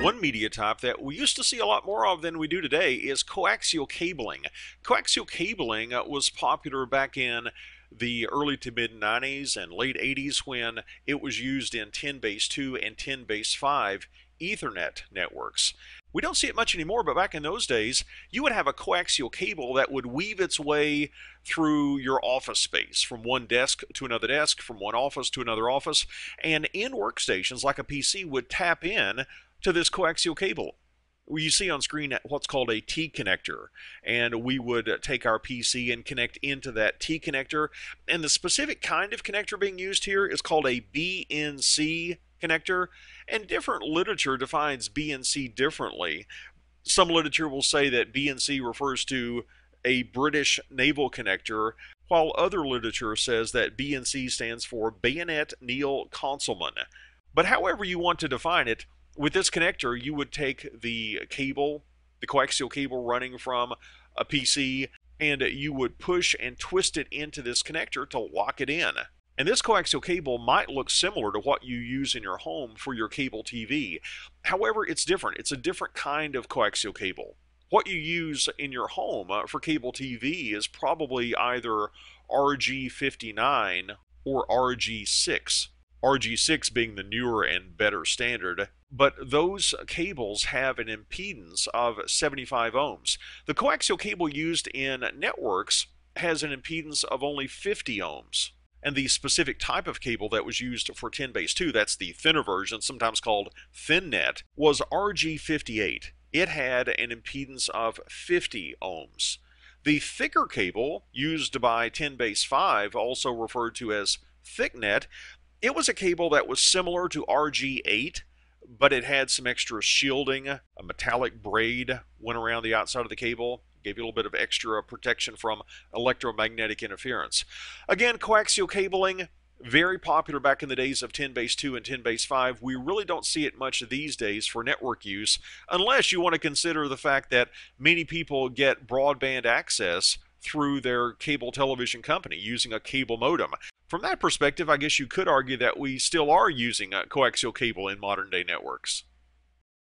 One media type that we used to see a lot more of than we do today is coaxial cabling. Coaxial cabling was popular back in the early to mid 90s and late 80s when it was used in 10 base 2 and 10 base 5 Ethernet networks. We don't see it much anymore, but back in those days, you would have a coaxial cable that would weave its way through your office space, from one desk to another desk, from one office to another office, and in workstations like a PC would tap in to this coaxial cable. You see on screen what's called a T connector, and we would take our PC and connect into that T connector, and the specific kind of connector being used here is called a BNC connector, and different literature defines BNC differently. Some literature will say that BNC refers to a British naval connector, while other literature says that BNC stands for Bayonet Neil Consolman. But however you want to define it, with this connector, you would take the cable, the coaxial cable running from a PC, and you would push and twist it into this connector to lock it in. And this coaxial cable might look similar to what you use in your home for your cable TV. However, it's different. It's a different kind of coaxial cable. What you use in your home for cable TV is probably either RG59 or RG6. RG6 being the newer and better standard, but those cables have an impedance of 75 ohms. The coaxial cable used in networks has an impedance of only 50 ohms. And the specific type of cable that was used for 10 base 2, that's the thinner version, sometimes called ThinNet, was RG58. It had an impedance of 50 ohms. The thicker cable used by 10 base 5, also referred to as ThickNet, it was a cable that was similar to RG8, but it had some extra shielding. A metallic braid went around the outside of the cable, gave you a little bit of extra protection from electromagnetic interference. Again, coaxial cabling, very popular back in the days of 10 base 2 and 10 base 5. We really don't see it much these days for network use, unless you want to consider the fact that many people get broadband access through their cable television company using a cable modem. From that perspective, I guess you could argue that we still are using coaxial cable in modern day networks.